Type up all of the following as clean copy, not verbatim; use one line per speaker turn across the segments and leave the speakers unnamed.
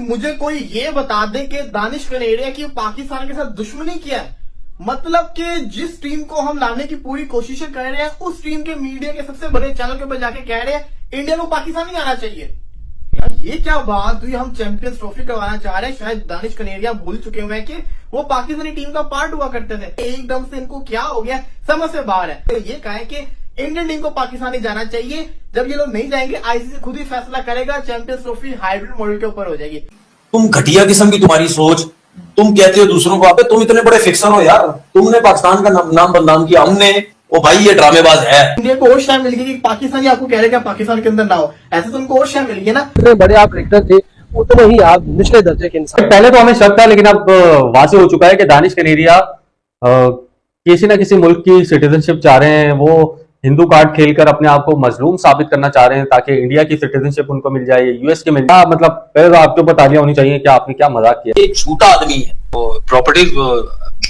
मुझे कोई ये बता दे कि दानिश कनेरिया की पाकिस्तान के साथ दुश्मनी क्या है। मतलब कि जिस टीम को हम लाने की पूरी कोशिशें कर रहे हैं, उस टीम के मीडिया के सबसे बड़े चैनल के ऊपर जाके कह रहे हैं इंडिया को पाकिस्तान नहीं आना चाहिए। यार ये क्या बात हुई। हम चैंपियंस ट्रॉफी करवाना चाह रहे हैं, शायद दानिश कनेरिया भूल चुके हुए हैं कि वो पाकिस्तानी टीम का पार्ट हुआ करते थे। एकदम से इनको क्या हो गया, समझ से बाहर है। तो ये कहा है कि इंडियन टीम को पाकिस्तान नहीं जाना चाहिए। जब ये लोग नहीं जाएंगे, आईसीसी खुद ही फैसला करेगा, चैंपियंस ट्रॉफी हाइब्रिड मॉडल के ऊपर हो जाएगी।
तुम घटिया किस्म की तुम्हारी सोच। तुम कहते हो दूसरों को आते, तुम इतने बड़े फिक्सर हो यार। तुमने पाकिस्तान का नाम बदनाम किया, हमने ओ भाई ये ड्रामेबाज है।
इंडिया को और शायद मिल गई कि पाकिस्तान आपको कह रहे हैं पाकिस्तान के अंदर ना हो, ऐसे तो उनको और शायद मिल गई ना।
इतने बड़े आप क्रिकेटर थे, उतने ही आप निचले दर्जे के इंसान।
पहले तो हमें शक था, लेकिन अब वाज़ेह हो चुका है कि दानिश कनेरिया किसी न किसी मुल्क की सिटीजनशिप चाह रहे हैं। वो हिंदू कार्ड खेलकर अपने आप को मजलूम साबित करना चाह रहे हैं ताकि इंडिया की सिटीजनशिप उनको मिल जाए, यूएस की मिल जाए। मतलब पहले तो आपके ऊपर तालियां होनी चाहिए कि आपने क्या मजाक किया।
एक झूठा आदमी है।
प्रॉपर्टीज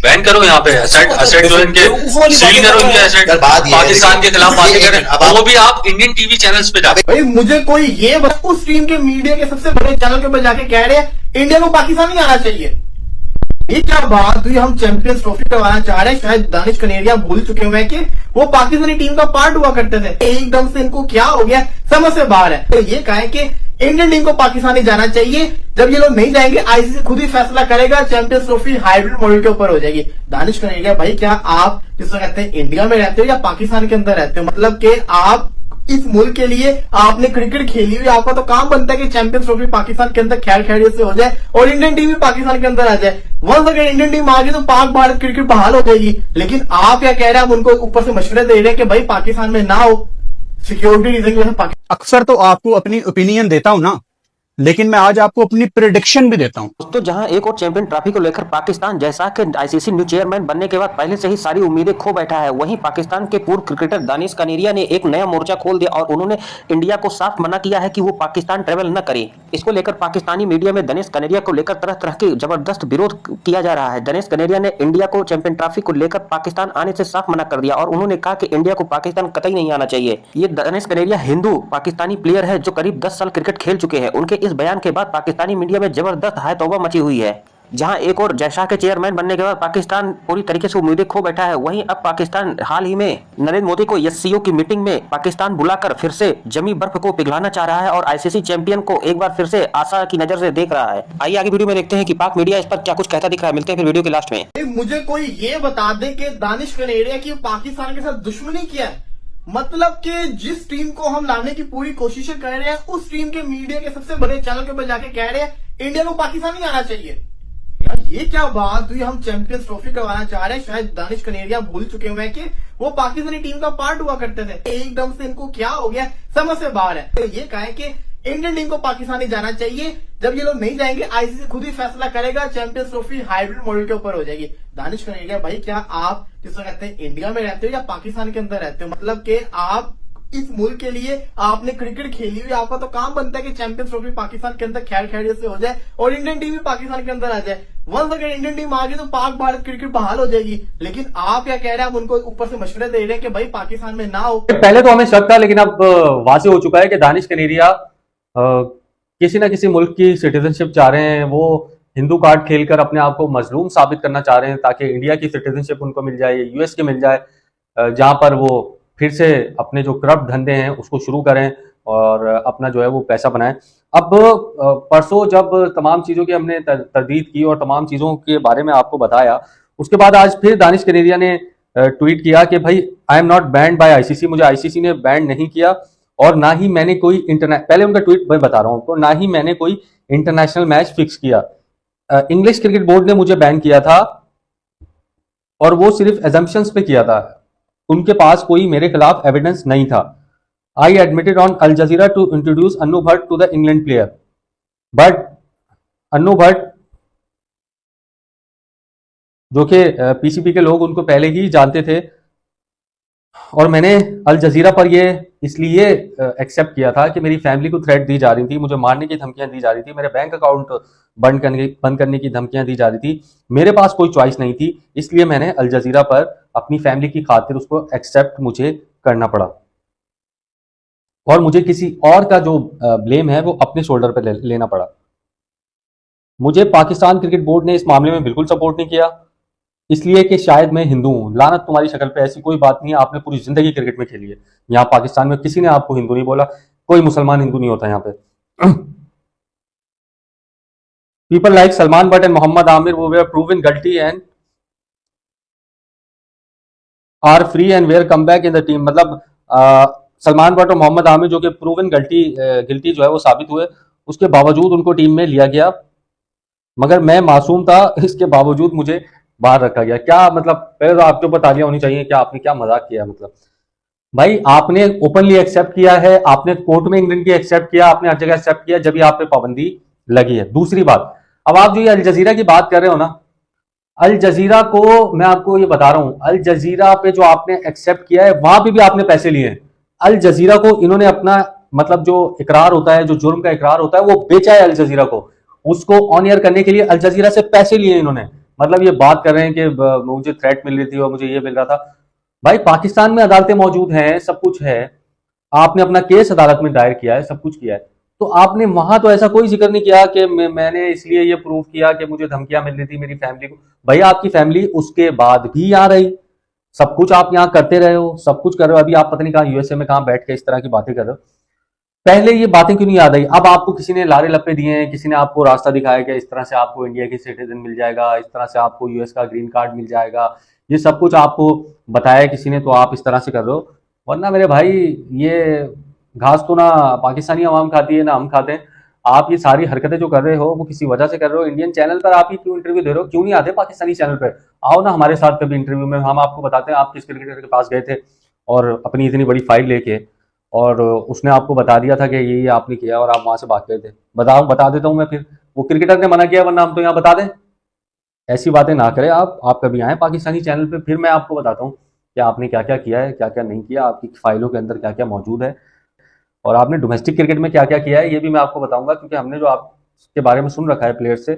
बैन करो यहाँ पे, एसेट जो इनके सील करो, इनके एसेट पाकिस्तान के खिलाफ बातें करें, वो भी आप इंडियन टीवी चैनल्स पे जाके।
भाई मुझे कोई ये उस टीम के मीडिया के सबसे बड़े चैनल के ऊपर जाके कह रहे हैं इंडिया को पाकिस्तान नहीं आना चाहिए। ये क्या बात हुई। हम चैंपियंस ट्रॉफी करवाना चाह रहे हैं, शायद दानिश कनेरिया भूल चुके हुए हैं कि वो पाकिस्तानी टीम का पार्ट हुआ करते थे। एकदम से इनको क्या हो गया, समझ से बाहर है। तो ये कहा है कि इंडियन टीम को पाकिस्तान नहीं जाना चाहिए। जब ये लोग नहीं जाएंगे, आईसीसी खुद ही फैसला करेगा, चैंपियंस ट्रॉफी हाइब्रिड मॉडल के ऊपर हो जाएगी। दानिश कनेरिया भाई, क्या आप जिसको कहते हैं इंडिया में रहते हो या पाकिस्तान के अंदर रहते हो? मतलब कि आप इस मुल्क के लिए आपने क्रिकेट खेली हुई, आपका तो काम बनता है कि चैंपियंस ट्रॉफी पाकिस्तान के अंदर खैर खैरियत से हो जाए और इंडियन टीम भी पाकिस्तान के अंदर आ जाए। वंस अगर इंडियन टीम आ गई तो पाक भारत क्रिकेट बहाल हो जाएगी। लेकिन आप क्या कह रहे हैं, आप उनको ऊपर से मशवरे दे रहे हैं कि भाई पाकिस्तान में ना हो, सिक्योरिटी रीजन की वजह से।
अक्सर तो आपको अपनी ओपिनियन देता हूं ना, लेकिन मैं आज आपको अपनी प्रेडिक्शन भी देता हूं।
दोस्तों, जहां एक और चैंपियन ट्रॉफी को लेकर पाकिस्तान जैसा कि आईसीसी न्यू चेयरमैन बनने के बाद पहले से ही सारी उम्मीदें खो बैठा है, वहीं पाकिस्तान के पूर्व क्रिकेटर दानिश कनेरिया ने एक नया मोर्चा खोल दिया और उन्होंने इंडिया को साफ मना किया है कि वो पाकिस्तान ट्रेवल न करे। इसको लेकर पाकिस्तानी मीडिया में दानिश कनेरिया को लेकर तरह तरह के जबरदस्त विरोध किया जा रहा है। दानिश कनेरिया ने इंडिया को चैंपियन ट्रॉफी को लेकर पाकिस्तान आने से साफ मना कर दिया और उन्होंने कहा कि इंडिया को पाकिस्तान कतई नहीं आना चाहिए। ये दानिश कनेरिया हिंदू पाकिस्तानी प्लेयर है जो करीब 10 साल क्रिकेट खेल चुके हैं। उनके इस बयान के बाद पाकिस्तानी मीडिया में जबरदस्त हाय तौबा मची हुई है। जहां एक और जैसा के चेयरमैन बनने के बाद पाकिस्तान पूरी तरीके से उम्मीदें खो बैठा है, वहीं अब पाकिस्तान हाल ही में नरेंद्र मोदी को एससीओ की मीटिंग में पाकिस्तान बुलाकर फिर से जमी बर्फ को पिघलाना चाह रहा है और आईसीसी चैंपियन को एक बार फिर से आशा की नजर से देख रहा है। आइए आगे वीडियो में देखते हैं कि पाक मीडिया इस पर क्या कुछ कहता दिख रहा है। मिलते हैं फिर वीडियो के लास्ट में।
मुझे कोई ये बता दे कि दानिश कनेरिया की पाकिस्तान के साथ दुश्मनी क्या है। मतलब कि जिस टीम को हम लाने की पूरी कोशिशें कर रहे हैं, उस टीम के मीडिया के सबसे बड़े चैनल के ऊपर जाके कह रहे हैं इंडिया को पाकिस्तान नहीं आना चाहिए। यार ये क्या बात हुई। हम चैंपियंस ट्रॉफी करवाना चाह रहे हैं, शायद दानिश कनेरिया भूल चुके हुए हैं कि वो पाकिस्तानी टीम का पार्ट हुआ करते थे। एकदम से इनको क्या हो गया, समझ से बाहर है। तो ये कहा है कि इंडियन टीम को पाकिस्तान नहीं जाना चाहिए। जब ये लोग नहीं जाएंगे, आईसीसी खुद ही फैसला करेगा, चैंपियंस ट्रॉफी हाइब्रिड मॉडल के ऊपर हो जाएगी। दानिश कनेरिया भाई, क्या आप जिसको कहते हैं इंडिया में रहते हो या पाकिस्तान के अंदर रहते हो? मतलब कि आप इस मुल्क के लिए आपने क्रिकेट खेली हुई, आपका तो काम बनता है कि चैंपियंस ट्रॉफी पाकिस्तान के अंदर खैर खैरियत से हो जाए और इंडियन टीम भी पाकिस्तान के अंदर आ जाए। वंस अगर इंडियन टीम आ गई तो पाक भारत क्रिकेट बहाल हो जाएगी। लेकिन आप क्या कह रहे हैं, आप उनको ऊपर से मशवरे दे रहे हैं कि भाई पाकिस्तान में ना हो।
पहले तो हमें शक था, लेकिन अब वाज़ेह हो चुका है कि दानिश कनेरिया किसी न किसी मुल्क की सिटीजनशिप चाह रहे हैं। वो हिंदू कार्ड खेलकर अपने आप को मजलूम साबित करना चाह रहे हैं ताकि इंडिया की सिटीजनशिप उनको मिल जाए, यूएस की मिल जाए, जहां पर वो फिर से अपने जो करप्ट धंधे हैं उसको शुरू करें और अपना जो है वो पैसा बनाएं। अब परसों जब तमाम चीज़ों की हमने तरदीद की और तमाम चीज़ों के बारे में आपको बताया, उसके बाद आज फिर दानिश कनेरिया ने ट्वीट किया कि भाई I am not banned by ICC. मुझे आईसीसी ने बैंड नहीं किया और ना ही मैंने कोई पहले उनका ट्वीट मैं बता रहा हूँ आपको, ना ही मैंने कोई इंटरनेशनल मैच फिक्स किया। इंग्लिश क्रिकेट बोर्ड ने मुझे बैन किया था और वो सिर्फ एजम्पशंस पे किया था, उनके पास कोई मेरे खिलाफ एविडेंस नहीं था। I admitted on Al Jazeera to introduce Annu Bhatt to the England player, but Annu Bhatt जो कि पीसीबी के लोग उनको पहले ही जानते थे और मैंने अल जजीरा पर ये इसलिए एक्सेप्ट किया था कि मेरी फैमिली को थ्रेट दी जा रही थी, मुझे मारने की धमकियां दी जा रही थी, मेरे बैंक अकाउंट बंद करने की धमकियां दी जा रही थी। मेरे पास कोई चॉइस नहीं थी, इसलिए मैंने अल जजीरा पर अपनी फैमिली की खातिर उसको एक्सेप्ट मुझे करना पड़ा और मुझे किसी और का जो ब्लेम है वो अपने शोल्डर पर लेना पड़ा। मुझे पाकिस्तान क्रिकेट बोर्ड ने इस मामले में बिल्कुल सपोर्ट नहीं किया, इसलिए कि शायद मैं हिंदू हूं। लानत तुम्हारी शक्ल पे, ऐसी कोई बात नहीं है, आपने पूरी जिंदगी क्रिकेट में खेली है। यहाँ पाकिस्तान में किसी ने आपको हिंदू नहीं बोला, कोई मुसलमान हिंदू नहीं होता यहाँ पे। People like Salman Butt and Mohammad Amir वो were proven guilty and are free and were come back in the team. मतलब सलमान बट और मोहम्मद आमिर जो कि प्रूवन गिल्टी जो है वो साबित हुए, उसके बावजूद उनको टीम में लिया गया, मगर मैं मासूम था, इसके बावजूद मुझे बाहर रखा गया। क्या मतलब, पहले तो आपके ऊपर तालियां होनी चाहिए, क्या आपने क्या मजाक किया। मतलब भाई आपने ओपनली एक्सेप्ट किया है, आपने कोर्ट में इंग्लैंड की एक्सेप्ट किया, आपने हर जगह एक्सेप्ट किया, जब भी आप पे पाबंदी लगी है। दूसरी बात, अब आप जो ये अल जजीरा की बात कर रहे हो ना, अल जजीरा को मैं आपको ये बता रहा हूं, अल जजीरा पे जो आपने एक्सेप्ट किया है वहां पे भी आपने पैसे लिए हैं। अल जजीरा को इन्होंने अपना मतलब जो इकरार होता है, जो जुर्म का इकरार होता है, वो बेचा है अल जजीरा को, उसको ऑन एयर करने के लिए अल जजीरा से पैसे लिए इन्होंने। मतलब ये बात कर रहे हैं कि मुझे थ्रेट मिल रही थी और मुझे ये मिल रहा था। भाई पाकिस्तान में अदालतें मौजूद हैं, सब कुछ है, आपने अपना केस अदालत में दायर किया है, सब कुछ किया है, तो आपने वहां तो ऐसा कोई जिक्र नहीं किया कि मैंने इसलिए ये प्रूव किया कि मुझे धमकियां मिल रही थी मेरी फैमिली को। भाई आपकी फैमिली उसके बाद भी यहाँ रही, सब कुछ आप यहाँ करते रहे हो, सब कुछ कर रहे हो। अभी आप पता नहीं कहाँ यूएसए में कहाँ बैठ के इस तरह की बातें कर रहे हो। पहले ये बातें क्यों नहीं याद आई? अब आपको किसी ने लारे लप्पे दिए हैं, किसी ने आपको रास्ता दिखाया कि इस तरह से आपको इंडिया की सिटीजन मिल जाएगा, इस तरह से आपको यूएस का ग्रीन कार्ड मिल जाएगा, ये सब कुछ आपको बताया किसी ने, तो आप इस तरह से कर रहे हो। वरना मेरे भाई ये घास तो ना पाकिस्तानी अवाम खाती है ना हम खाते हैं। आप ये सारी हरकतें जो कर रहे हो वो किसी वजह से कर रहे हो। इंडियन चैनल पर आप ही क्यों इंटरव्यू दे रहे हो? क्यों नहीं आते पाकिस्तानी चैनल पर? आओ ना हमारे साथ कभी इंटरव्यू में, हम आपको बताते हैं आप किस क्रिकेटर के पास गए थे और अपनी इतनी बड़ी फाइल लेके, और उसने आपको बता दिया था कि ये आपने किया और आप वहां से भाग गए थे। बता देता हूं मैं, फिर वो क्रिकेटर ने मना किया, वरना हम तो यहाँ बता दें। ऐसी बातें ना करें आप कभी आए पाकिस्तानी चैनल पे, फिर मैं आपको बताता हूँ कि आपने क्या क्या किया है, क्या क्या नहीं किया, आपकी फाइलों के अंदर क्या क्या मौजूद है, और आपने डोमेस्टिक क्रिकेट में क्या क्या किया है, ये भी मैं आपको बताऊंगा। क्योंकि हमने जो आपके बारे में सुन रखा है प्लेयर से,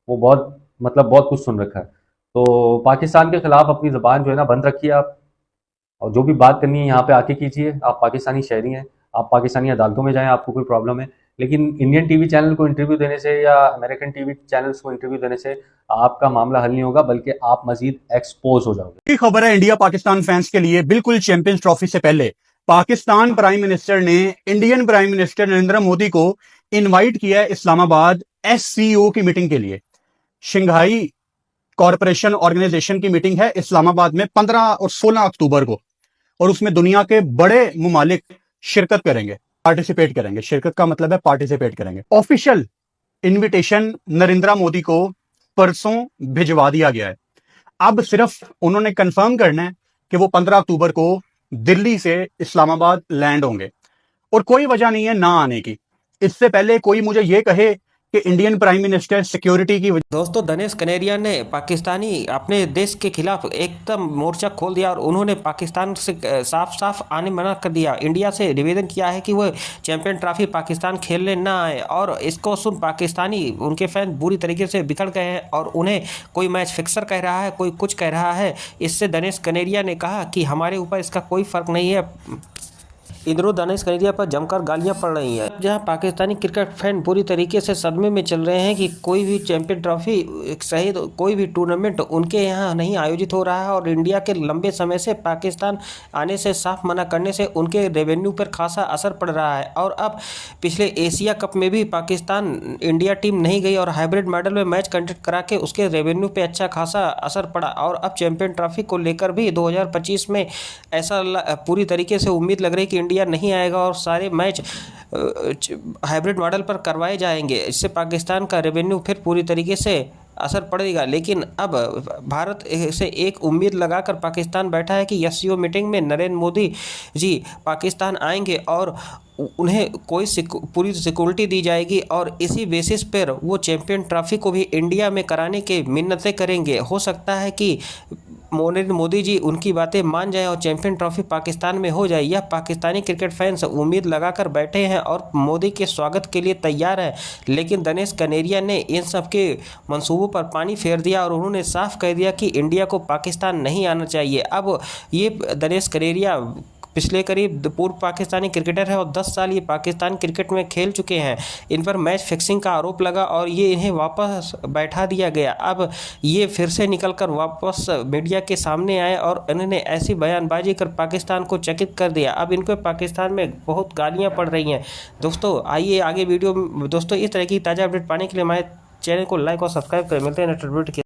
वो बहुत कुछ सुन रखा है। तो पाकिस्तान के खिलाफ अपनी ज़बान जो है ना बंद रखिए आप, और जो भी बात करनी है यहाँ पे आके कीजिए। आप पाकिस्तानी शहरी हैं, आप पाकिस्तानी अदालतों में जाएं, आपको कोई प्रॉब्लम है, लेकिन इंडियन टीवी चैनल को इंटरव्यू देने से या अमेरिकन टीवी चैनल्स को इंटरव्यू देने से आपका मामला हल नहीं होगा, बल्कि आप मजीद एक्सपोज हो जाओगे।
खबर है इंडिया पाकिस्तान फैंस के लिए, बिल्कुल चैंपियंस ट्रॉफी से पहले पाकिस्तान प्राइम मिनिस्टर ने Indian prime minister Narendra Modi को इनवाइट किया है इस्लामाबाद एससीओ की मीटिंग के लिए। शंघाई कॉरपोरेशन ऑर्गेनाइजेशन की मीटिंग है इस्लामाबाद में 15 और 16 अक्टूबर को, और उसमें दुनिया के बड़े मुमालिक शिरकत करेंगे, पार्टिसिपेट करेंगे। शिरकत का मतलब है पार्टिसिपेट करेंगे। ऑफिशियल इनविटेशन नरेंद्र मोदी को परसों भिजवा दिया गया है। अब सिर्फ उन्होंने कंफर्म करना है कि वो 15 अक्टूबर को दिल्ली से इस्लामाबाद लैंड होंगे, और कोई वजह नहीं है ना आने की। इससे पहले कोई मुझे ये कहे कि इंडियन प्राइम मिनिस्टर सिक्योरिटी की
दोस्तों, दिनेश कनेरिया ने पाकिस्तानी अपने देश के खिलाफ एकदम मोर्चा खोल दिया और उन्होंने पाकिस्तान से साफ साफ आने मना कर दिया। इंडिया से निवेदन किया है कि वो चैंपियन ट्रॉफी पाकिस्तान खेलने ना आए, और इसको सुन पाकिस्तानी उनके फैन बुरी तरीके से बिगड़ गए हैं और उन्हें कोई मैच फिक्सर कह रहा है, कोई कुछ कह रहा है। इससे दिनेश कनेरिया ने कहा कि हमारे ऊपर इसका कोई फ़र्क नहीं है। इधरों दिनेश कनेरिया पर जमकर गालियां पड़ रही हैं। जहां पाकिस्तानी क्रिकेट फैन पूरी तरीके से सदमे में चल रहे हैं कि कोई भी चैंपियन ट्रॉफी सहित कोई भी टूर्नामेंट उनके यहाँ नहीं आयोजित हो रहा है, और इंडिया के लंबे समय से पाकिस्तान आने से साफ मना करने से उनके रेवेन्यू पर खासा असर पड़ रहा है। और अब पिछले एशिया कप में भी पाकिस्तान इंडिया टीम नहीं गई और हाइब्रिड मॉडल में मैच कंडक्ट करा के उसके रेवेन्यू पर अच्छा खासा असर पड़ा। और अब चैंपियन ट्रॉफी को लेकर भी 2025 में ऐसा पूरी तरीके से उम्मीद लग रही है कि इंडिया नहीं आएगा और सारे मैच हाइब्रिड मॉडल पर करवाए जाएंगे। इससे पाकिस्तान का रेवेन्यू फिर पूरी तरीके से असर पड़ेगा। लेकिन अब भारत से एक उम्मीद लगाकर पाकिस्तान बैठा है कि एससीओ मीटिंग में नरेंद्र मोदी जी पाकिस्तान आएंगे और उन्हें कोई पूरी सिक्योरिटी दी जाएगी, और इसी बेसिस पर वो चैंपियन ट्रॉफी को भी इंडिया में कराने के मिन्नतें करेंगे। हो सकता है कि नरेंद्र मोदी जी उनकी बातें मान जाएं और चैंपियन ट्रॉफी पाकिस्तान में हो जाए। यह पाकिस्तानी क्रिकेट फैंस उम्मीद लगाकर बैठे हैं और मोदी के स्वागत के लिए तैयार हैं। लेकिन दिनेश कनेरिया ने इन सब के मंसूबों पर पानी फेर दिया और उन्होंने साफ कह दिया कि इंडिया को पाकिस्तान नहीं आना चाहिए। अब ये दिनेश कनेरिया पिछले करीब पूर्व पाकिस्तानी क्रिकेटर है और 10 साल ये पाकिस्तान क्रिकेट में खेल चुके हैं। इन पर मैच फिक्सिंग का आरोप लगा और ये इन्हें वापस बैठा दिया गया। अब ये फिर से निकलकर वापस मीडिया के सामने आए और इन्होंने ऐसी बयानबाजी कर पाकिस्तान को चकित कर दिया। अब इनको पाकिस्तान में बहुत गालियाँ पड़ रही हैं। दोस्तों आइए आगे वीडियो, दोस्तों इस तरह की ताज़ा अपडेट पाने के लिए हमारे चैनल को लाइक और सब्सक्राइब करें। मिलते हैं नेक्स्ट वीडियो के